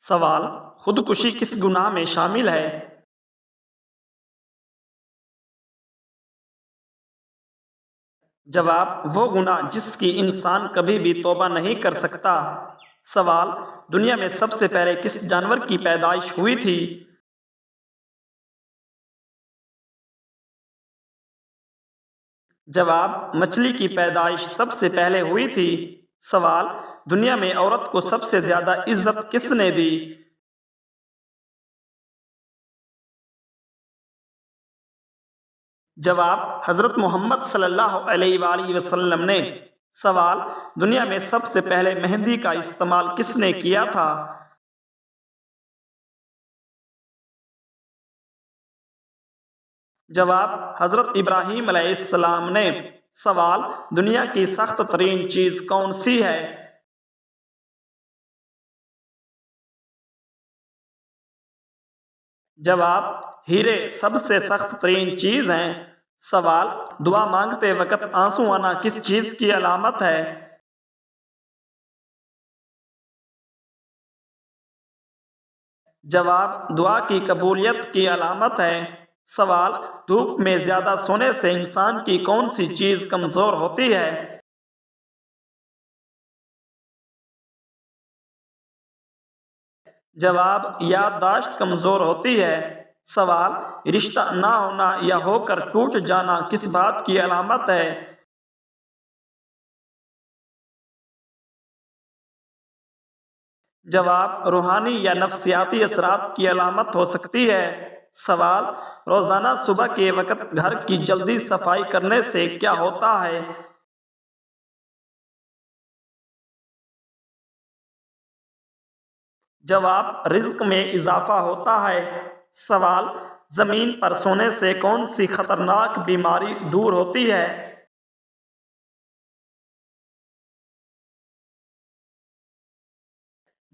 سوال: خودکشی کس گناہ میں شامل ہے؟ جواب: وہ گناہ جس کی انسان کبھی بھی توبہ نہیں کر سکتا۔ سوال: دنیا میں سب سے پہلے کس جانور کی پیدائش ہوئی تھی؟ جواب: مچھلی کی پیدائش سب سے پہلے ہوئی تھی۔ سوال: دنیا میں عورت کو سب سے زیادہ عزت کس نے دی؟ جواب: حضرت محمد صلی اللہ علیہ وآلہ وسلم نے۔ سوال: دنیا میں سب سے پہلے مہندی کا استعمال کس نے کیا تھا؟ جواب: حضرت ابراہیم علیہ السلام نے۔ سوال: دنیا کی سخت ترین چیز کون سی ہے؟ جواب: ہیرے سب سے سخت ترین چیز ہیں۔ سوال: دعا مانگتے وقت آنسو آنا کس چیز کی علامت ہے؟ جواب: دعا کی قبولیت کی علامت ہے۔ سوال: دھوپ میں زیادہ سونے سے انسان کی کون سی چیز کمزور ہوتی ہے؟ جواب: یادداشت کمزور ہوتی ہے۔ سوال: رشتہ نہ ہونا یا ہو کر ٹوٹ جانا کس بات کی علامت ہے؟ جواب: روحانی یا نفسیاتی اثرات کی علامت ہو سکتی ہے۔ سوال: روزانہ صبح کے وقت گھر کی جلدی صفائی کرنے سے کیا ہوتا ہے؟ جواب: رزق میں اضافہ ہوتا ہے۔ سوال: زمین پر سونے سے کون سی خطرناک بیماری دور ہوتی ہے؟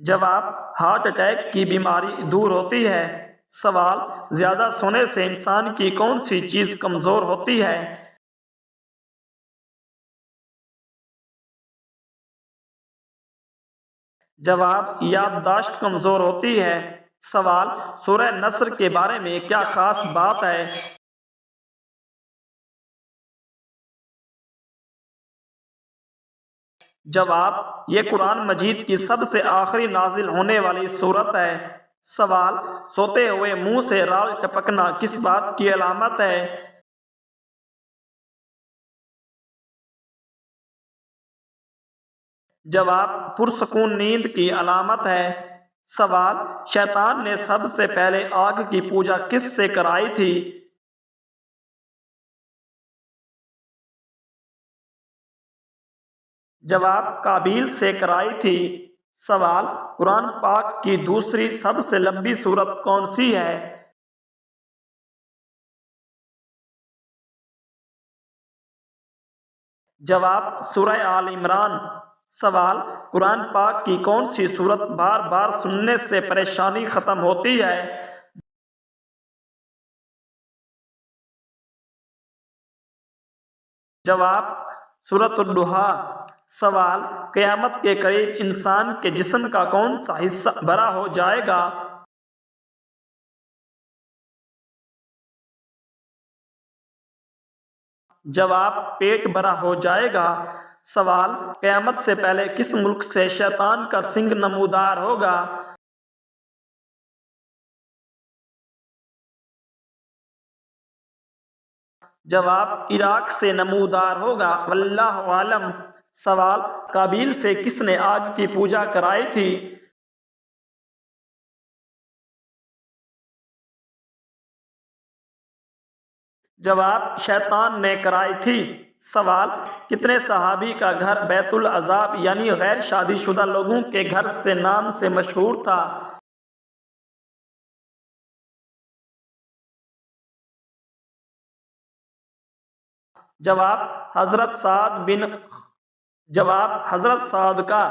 جواب: ہارٹ اٹیک کی بیماری دور ہوتی ہے۔ سوال: زیادہ سونے سے انسان کی کون سی چیز کمزور ہوتی ہے؟ جواب: یادداشت کمزور ہوتی ہے۔ سوال: سورہ نصر کے بارے میں کیا خاص بات ہے؟ جواب: یہ قرآن مجید کی سب سے آخری نازل ہونے والی سورت ہے۔ سوال: سوتے ہوئے منہ سے رال ٹپکنا کس بات کی علامت ہے؟ جواب: پرسکون نیند کی علامت ہے۔ سوال: شیطان نے سب سے پہلے آگ کی پوجا کس سے کرائی تھی؟ جواب: قابیل سے کرائی تھی۔ سوال: قرآن پاک کی دوسری سب سے لمبی سورت کون سی ہے؟ جواب: سورہ آل عمران۔ سوال: قرآن پاک کی کون سی سورت بار بار سننے سے پریشانی ختم ہوتی ہے؟ جواب: سورۃ الضحیٰ۔ سوال: قیامت کے قریب انسان کے جسم کا کون سا حصہ بڑا ہو جائے گا؟ جواب: پیٹ بڑا ہو جائے گا۔ سوال: قیامت سے پہلے کس ملک سے شیطان کا سنگ نمودار ہوگا؟ جواب: عراق سے نمودار ہوگا، واللہ عالم۔ سوال: قابیل سے کس نے آگ کی پوجا کرائی تھی؟ جواب: شیطان نے کرائی تھی۔ سوال: کتنے صحابی کا گھر بیت العذاب یعنی غیر شادی شدہ لوگوں کے گھر سے نام سے مشہور تھا؟ جواب: حضرت سعد بن جواب: حضرت سعد کا۔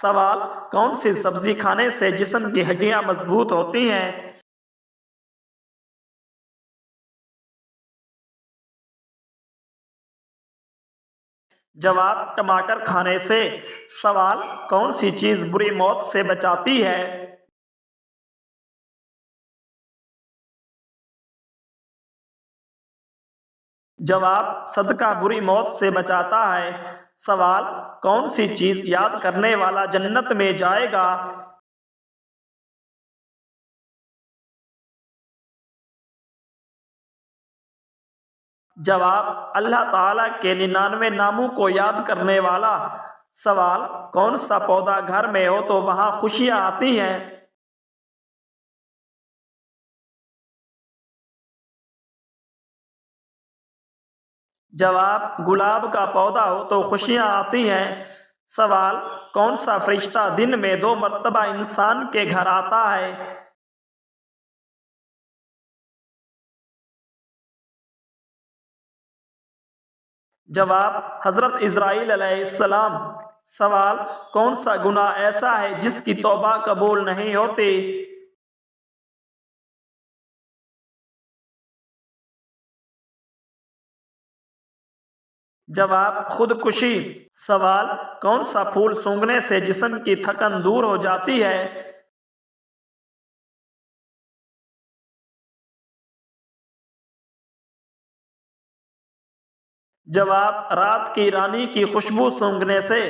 سوال: کون سی سبزی کھانے سے جسم کی ہڈیاں مضبوط ہوتی ہیں؟ جواب: ٹماٹر کھانے سے۔ سوال: کون سی چیز بری موت سے بچاتی ہے؟ جواب صدقہ بری موت سے بچاتا ہے۔ سوال کون سی چیز یاد کرنے والا جنت میں جائے گا؟ جواب اللہ تعالیٰ کے 99 ناموں کو یاد کرنے والا۔ سوال کون سا پودا گھر میں ہو تو وہاں خوشیاں آتی ہیں؟ جواب گلاب کا پودا ہو تو خوشیاں آتی ہیں۔ سوال کون سا فرشتہ دن میں 2 مرتبہ انسان کے گھر آتا ہے؟ جواب حضرت اسرائیل علیہ السلام۔ سوال کون سا گناہ ایسا ہے جس کی توبہ قبول نہیں ہوتی؟ جواب خودکشی۔ سوال کون سا پھول سونگھنے سے جسم کی تھکن دور ہو جاتی ہے؟ جواب رات کی رانی کی خوشبو سونگھنے سے۔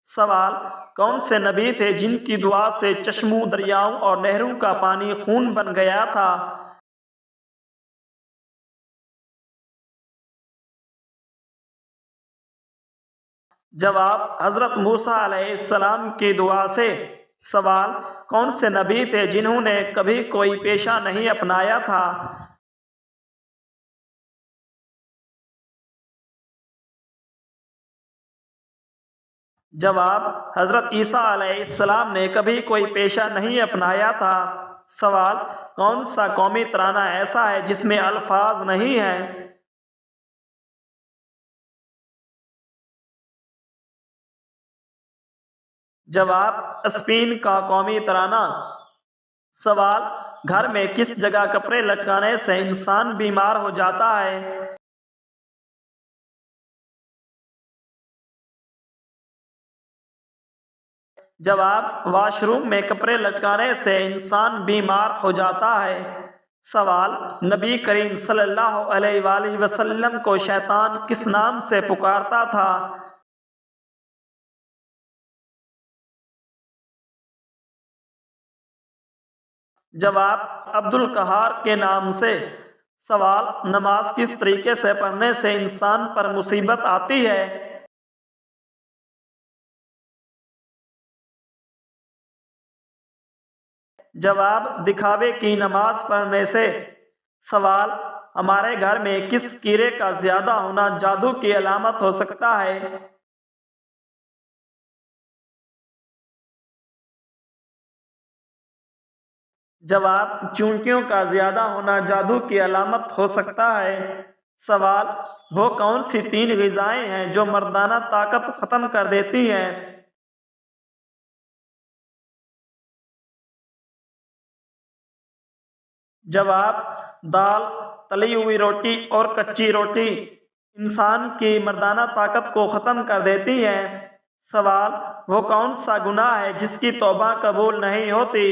سوال کون سے نبی تھے جن کی دعا سے چشموں، دریاؤں اور نہروں کا پانی خون بن گیا تھا؟ جواب حضرت موسیٰ علیہ السلام کی دعا سے۔ سوال کون سے نبی تھے جنہوں نے کبھی کوئی پیشہ نہیں اپنایا تھا؟ جواب حضرت عیسیٰ علیہ السلام نے کبھی کوئی پیشہ نہیں اپنایا تھا۔ سوال کون سا قومی ترانہ ایسا ہے جس میں الفاظ نہیں ہیں؟ جواب اسپین کا قومی ترانہ۔ سوال گھر میں کس جگہ کپڑے لٹکانے سے انسان بیمار ہو جاتا ہے؟ جواب واش روم میں کپڑے لٹکانے سے انسان بیمار ہو جاتا ہے۔ سوال نبی کریم صلی اللہ علیہ وآلہ وسلم کو شیطان کس نام سے پکارتا تھا؟ جواب عبد القہار کے نام سے۔ سوال نماز کس طریقے سے پڑھنے سے انسان پر مصیبت آتی ہے؟ جواب دکھاوے کی نماز پڑھنے سے۔ سوال ہمارے گھر میں کس کیڑے کا زیادہ ہونا جادو کی علامت ہو سکتا ہے؟ جواب چونٹیوں کا زیادہ ہونا جادو کی علامت ہو سکتا ہے۔ سوال وہ کون سی 3 غذائیں ہیں جو مردانہ طاقت ختم کر دیتی ہیں؟ جواب دال، تلی ہوئی روٹی اور کچی روٹی انسان کی مردانہ طاقت کو ختم کر دیتی ہیں۔ سوال وہ کون سا گناہ ہے جس کی توبہ قبول نہیں ہوتی؟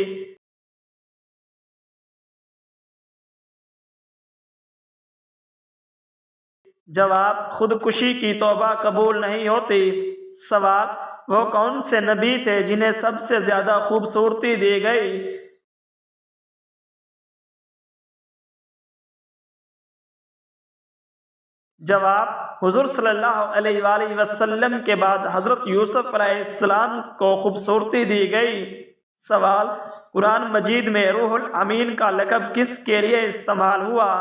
جواب خودکشی کی توبہ قبول نہیں ہوتی۔ سوال وہ کون سے نبی تھے جنہیں سب سے زیادہ خوبصورتی دی گئی؟ جواب حضور صلی اللہ علیہ وآلہ وسلم کے بعد حضرت یوسف علیہ السلام کو خوبصورتی دی گئی۔ سوال قرآن مجید میں روح الامین کا لقب کس کے لیے استعمال ہوا؟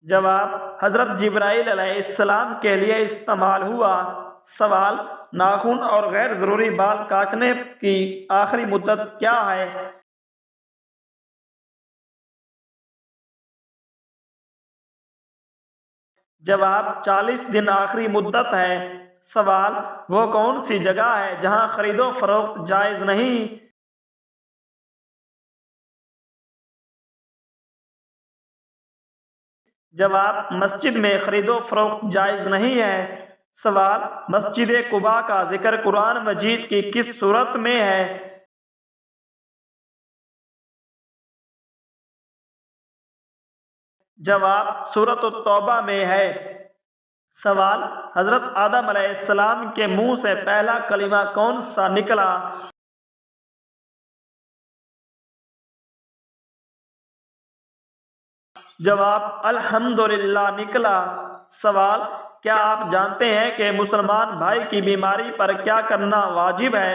جواب حضرت جبرائیل علیہ السلام کے لیے استعمال ہوا۔ سوال ناخن اور غیر ضروری بال کاٹنے کی آخری مدت کیا ہے؟ جواب 40 دن آخری مدت ہے۔ سوال وہ کون سی جگہ ہے جہاں خرید و فروخت جائز نہیں؟ جواب مسجد میں خرید و فروخت جائز نہیں ہے۔ سوال مسجد قباء کا ذکر قرآن مجید کی کس صورت میں ہے؟ جواب سورۃ التوبہ میں ہے۔ سوال، حضرت آدم علیہ السلام کے منہ سے پہلا کلمہ کون سا نکلا؟ جواب الحمدللہ نکلا۔ سوال، کیا آپ جانتے ہیں کہ مسلمان بھائی کی بیماری پر کیا کرنا واجب ہے؟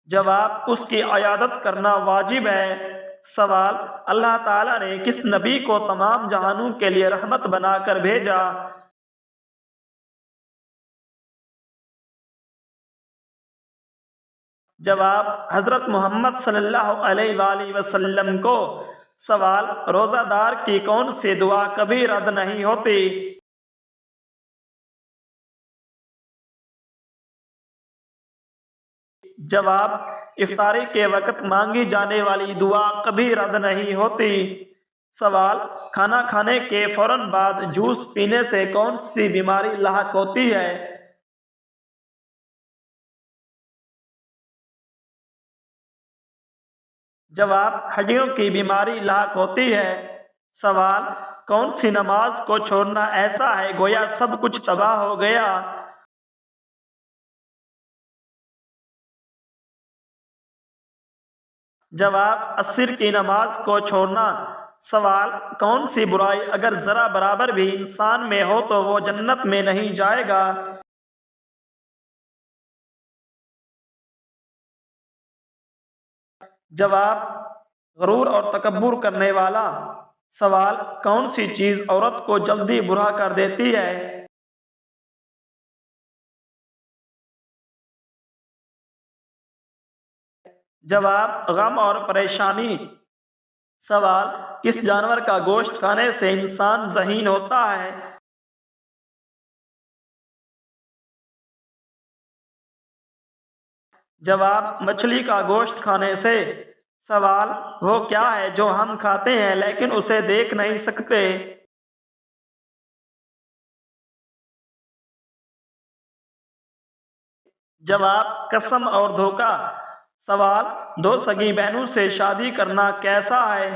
جواب اس کی عیادت کرنا واجب ہے۔ سوال، اللہ تعالیٰ نے کس نبی کو تمام جہانوں کے لیے رحمت بنا کر بھیجا؟ جواب حضرت محمد صلی اللہ علیہ وآلہ وسلم کو۔ سوال، روزہ دار کی کون سی دعا کبھی رد نہیں ہوتی؟ جواب افطاری کے وقت مانگی جانے والی دعا کبھی رد نہیں ہوتی۔ سوال، کھانا کھانے کے فوراً بعد جوس پینے سے کون سی بیماری لاحق ہوتی ہے؟ جواب ہڈیوں کی بیماری لاحق ہوتی ہے۔ سوال، کون سی نماز کو چھوڑنا ایسا ہے گویا سب کچھ تباہ ہو گیا؟ جواب عصر کی نماز کو چھوڑنا۔ سوال، کون سی برائی اگر ذرا برابر بھی انسان میں ہو تو وہ جنت میں نہیں جائے گا؟ جواب غرور اور تکبر کرنے والا۔ سوال، کون سی چیز عورت کو جلدی برا کر دیتی ہے؟ جواب غم اور پریشانی۔ سوال، کس جانور کا گوشت کھانے سے انسان ذہین ہوتا ہے؟ جواب مچھلی کا گوشت کھانے سے۔ سوال، وہ کیا ہے جو ہم کھاتے ہیں لیکن اسے دیکھ نہیں سکتے؟ جواب قسم اور دھوکہ۔ سوال، دو سگی بہنوں سے شادی کرنا کیسا ہے؟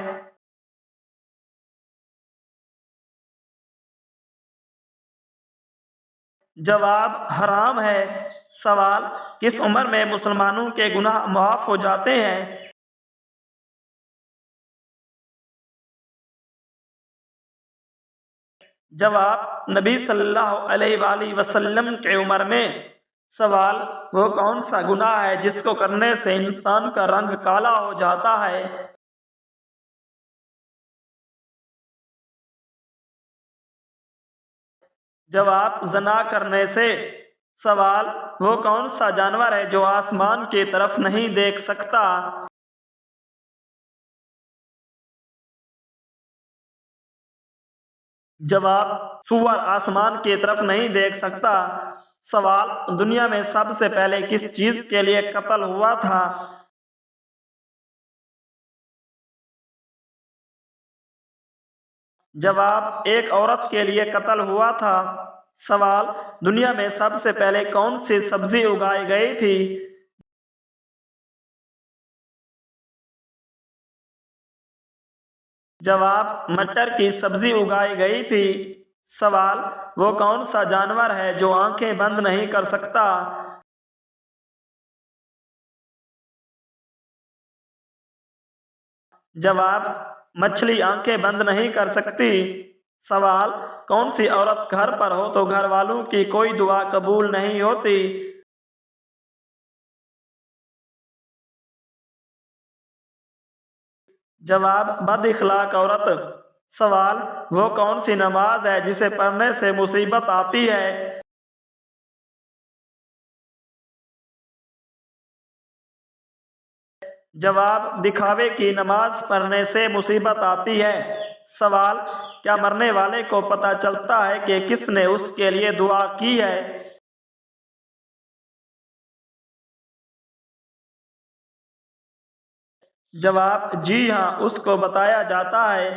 جواب حرام ہے۔ سوال، کس عمر میں مسلمانوں کے گناہ معاف ہو جاتے ہیں؟ جواب نبی صلی اللہ علیہ وآلہ وسلم کے عمر میں۔ سوال، وہ کون سا گناہ ہے جس کو کرنے سے انسان کا رنگ کالا ہو جاتا ہے؟ جواب زنا کرنے سے۔ سوال، وہ کون سا جانور ہے جو آسمان کی طرف نہیں دیکھ سکتا؟ جواب سور آسمان کی طرف نہیں دیکھ سکتا۔ سوال، دنیا میں سب سے پہلے کس چیز کے لیے قتل ہوا تھا؟ جواب ایک عورت کے لیے قتل ہوا تھا۔ سوال، دنیا میں سب سے پہلے کون سی سبزی اگائی گئی تھی؟ جواب مٹر کی سبزی اگائی گئی تھی۔ سوال، وہ کون سا جانور ہے جو آنکھیں بند نہیں کر سکتا؟ جواب مچھلی آنکھیں بند نہیں کر سکتی۔ سوال، کون سی عورت گھر پر ہو تو گھر والوں کی کوئی دعا قبول نہیں ہوتی؟ جواب بد اخلاق عورت۔ سوال، وہ کون سی نماز ہے جسے پڑھنے سے مصیبت آتی ہے؟ جواب دکھاوے کی نماز پڑھنے سے مصیبت آتی ہے۔ سوال، کیا مرنے والے کو پتہ چلتا ہے کہ کس نے اس کے لیے دعا کی ہے؟ جواب جی ہاں، اس کو بتایا جاتا ہے۔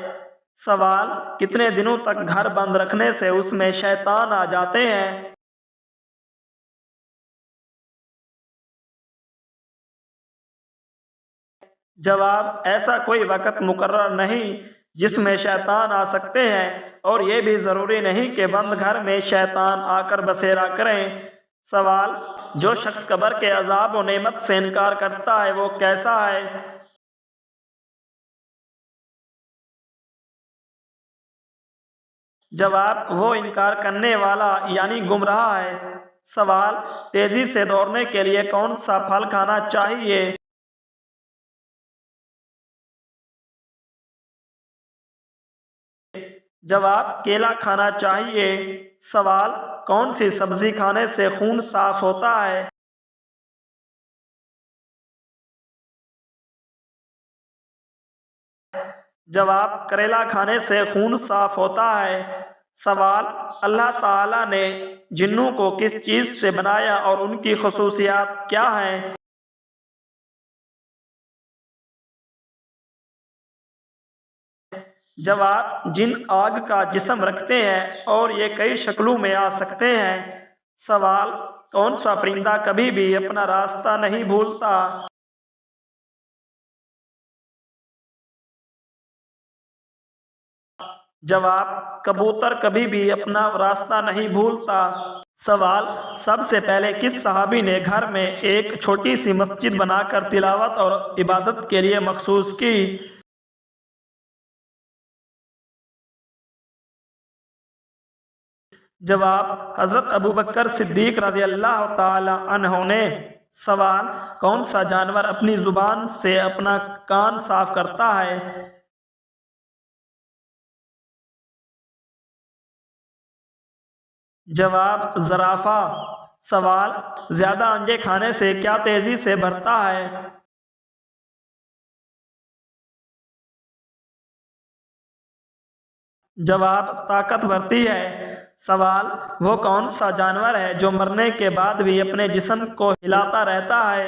سوال، کتنے دنوں تک گھر بند رکھنے سے اس میں شیطان آ جاتے ہیں؟ جواب: ایسا کوئی وقت مقرر نہیں جس میں شیطان آ سکتے ہیں، اور یہ بھی ضروری نہیں کہ بند گھر میں شیطان آ کر بسیرا کریں۔ سوال: جو شخص قبر کے عذاب و نعمت سے انکار کرتا ہے وہ کیسا ہے؟ جواب: وہ انکار کرنے والا یعنی گمراہ ہے۔ سوال: تیزی سے دوڑنے کے لیے کون سا پھل کھانا چاہیے؟ جواب: کیلا کھانا چاہیے۔ سوال: کون سی سبزی کھانے سے خون صاف ہوتا ہے؟ جواب: کریلا کھانے سے خون صاف ہوتا ہے۔ سوال: اللہ تعالیٰ نے جنوں کو کس چیز سے بنایا اور ان کی خصوصیات کیا ہیں؟ جواب: جن آگ کا جسم رکھتے ہیں اور یہ کئی شکلوں میں آ سکتے ہیں۔ سوال: کون سا پرندہ کبھی بھی اپنا راستہ نہیں بھولتا؟ جواب: کبوتر کبھی بھی اپنا راستہ نہیں بھولتا۔ سوال: سب سے پہلے کس صحابی نے گھر میں ایک چھوٹی سی مسجد بنا کر تلاوت اور عبادت کے لیے مخصوص کی؟ جواب: حضرت ابوبکر صدیق رضی اللہ تعالی عنہ نے۔ سوال: کون سا جانور اپنی زبان سے اپنا کان صاف کرتا ہے؟ جواب: زرافہ۔ سوال: زیادہ انڈے کھانے سے کیا تیزی سے بڑھتا ہے؟ جواب: طاقت بڑھتی ہے۔ سوال: وہ کون سا جانور ہے جو مرنے کے بعد بھی اپنے جسم کو ہلاتا رہتا ہے؟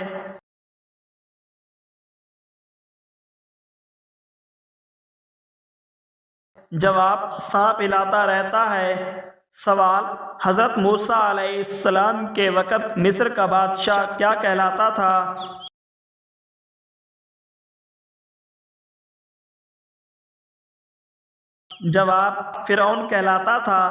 جواب: سانپ ہلاتا رہتا ہے۔ سوال: حضرت موسیٰ علیہ السلام کے وقت مصر کا بادشاہ کیا کہلاتا تھا؟ جواب: فرعون کہلاتا تھا۔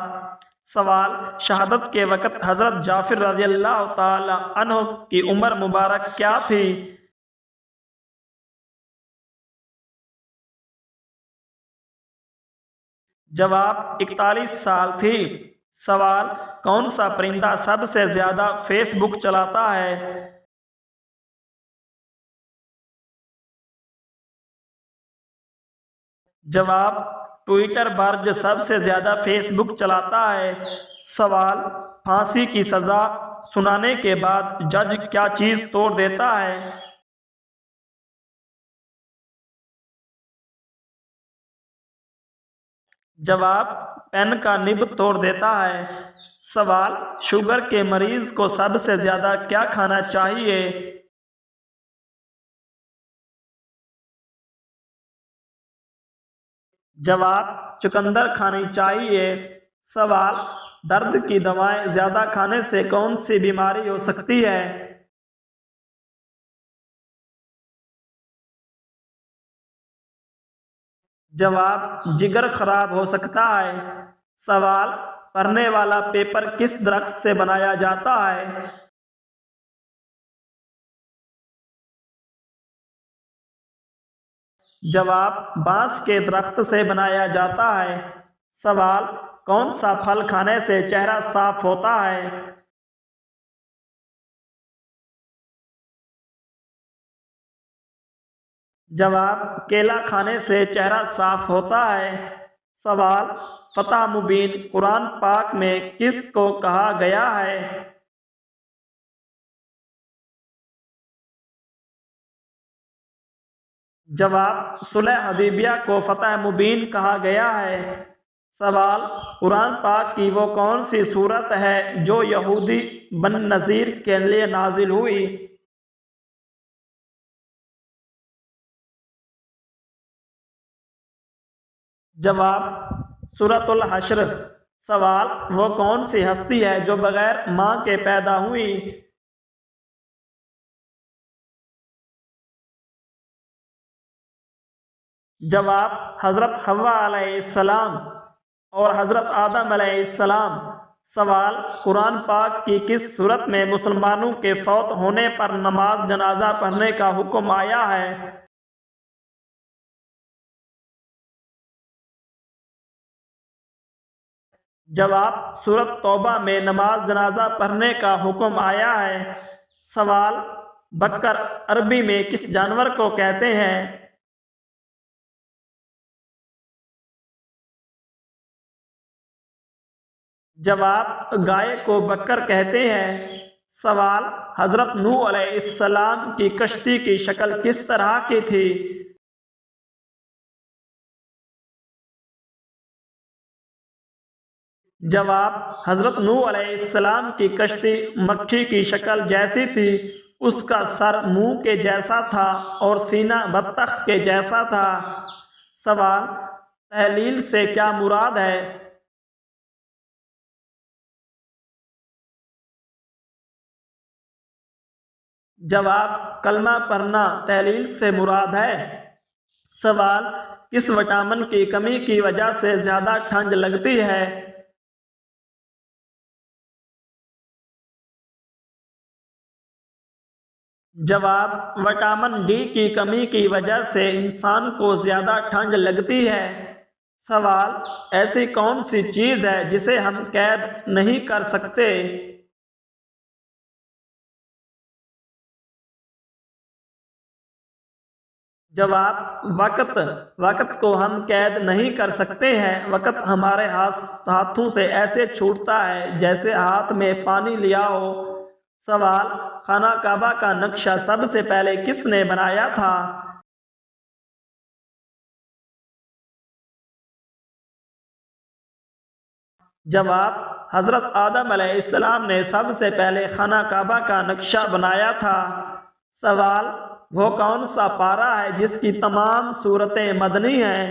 سوال: شہادت کے وقت حضرت جعفر رضی اللہ تعالی عنہ کی عمر مبارک کیا تھی؟ جواب: 41 سال تھی۔ سوال: کون سا پرندہ سب سے زیادہ فیس بک چلاتا ہے؟ جواب: ٹوئٹر برج سب سے زیادہ فیس بک چلاتا ہے۔ سوال: پھانسی کی سزا سنانے کے بعد جج کیا چیز توڑ دیتا ہے؟ جواب: پین کا نب توڑ دیتا ہے۔ سوال: شوگر کے مریض کو سب سے زیادہ کیا کھانا چاہیے؟ جواب: چقندر کھانی چاہیے۔ سوال: درد کی دوائیں زیادہ کھانے سے کون سی بیماری ہو سکتی ہے؟ جواب: جگر خراب ہو سکتا ہے۔ سوال: پڑھنے والا پیپر کس درخت سے بنایا جاتا ہے؟ جواب: بانس کے درخت سے بنایا جاتا ہے۔ سوال: کون سا پھل کھانے سے چہرہ صاف ہوتا ہے؟ جواب: کیلا کھانے سے چہرہ صاف ہوتا ہے۔ سوال: فتح مبین قرآن پاک میں کس کو کہا گیا ہے؟ جواب: صلح حدیبیہ کو فتح مبین کہا گیا ہے۔ سوال: قرآن پاک کی وہ کون سی صورت ہے جو یہودی بن نذیر کے لیے نازل ہوئی؟ جواب: سورۃ الحشر۔ سوال: وہ کون سی ہستی ہے جو بغیر ماں کے پیدا ہوئی؟ جواب: حضرت حوا علیہ السلام اور حضرت آدم علیہ السلام۔ سوال: قرآن پاک کی کس صورت میں مسلمانوں کے فوت ہونے پر نماز جنازہ پڑھنے کا حکم آیا ہے؟ جواب: سورۃ توبہ میں نماز جنازہ پڑھنے کا حکم آیا ہے۔ سوال: بکر عربی میں کس جانور کو کہتے ہیں؟ جواب: گائے کو بکر کہتے ہیں۔ سوال: حضرت نوح علیہ السلام کی کشتی کی شکل کس طرح کی تھی؟ جواب: حضرت نوح علیہ السلام کی کشتی مکھی کی شکل جیسی تھی۔ اس کا سر منہ کے جیسا تھا اور سینہ بطخ کے جیسا تھا۔ سوال: تحلیل سے کیا مراد ہے؟ جواب: کلمہ پڑھنا تحلیل سے مراد ہے۔ سوال: کس وٹامن کی کمی کی وجہ سے زیادہ ٹھنڈ لگتی ہے؟ جواب: وٹامن ڈی کی کمی کی وجہ سے انسان کو زیادہ ٹھنڈ لگتی ہے۔ سوال: ایسی کون سی چیز ہے جسے ہم قید نہیں کر سکتے؟ جواب: وقت۔ وقت کو ہم قید نہیں کر سکتے ہیں۔ وقت ہمارے ہاتھوں سے ایسے چھوٹتا ہے جیسے ہاتھ میں پانی لیا ہو۔ سوال: خانہ کعبہ کا نقشہ سب سے پہلے کس نے بنایا تھا؟ جواب: حضرت آدم علیہ السلام نے سب سے پہلے خانہ کعبہ کا نقشہ بنایا تھا۔ سوال: وہ کون سا پارہ ہے جس کی تمام صورتیں مدنی ہیں؟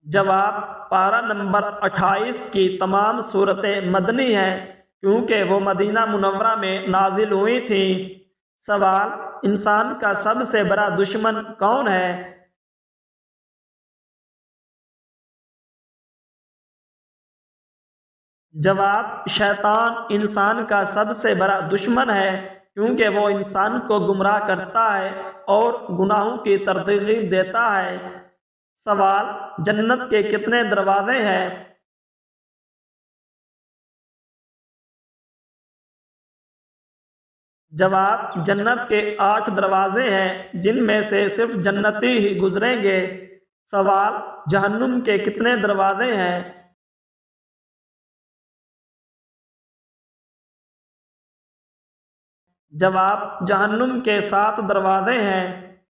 جواب: پارہ نمبر 28 کی تمام صورتیں مدنی ہیں کیونکہ وہ مدینہ منورہ میں نازل ہوئی تھیں۔ سوال: انسان کا سب سے بڑا دشمن کون ہے؟ جواب: شیطان انسان کا سب سے بڑا دشمن ہے کیونکہ وہ انسان کو گمراہ کرتا ہے اور گناہوں کی ترغیب دیتا ہے۔ سوال: جنت کے کتنے دروازے ہیں؟ جواب: جنت کے 8 دروازے ہیں جن میں سے صرف جنتی ہی گزریں گے۔ سوال: جہنم کے کتنے دروازے ہیں؟ جواب: جہنم کے 7 دروازے ہیں۔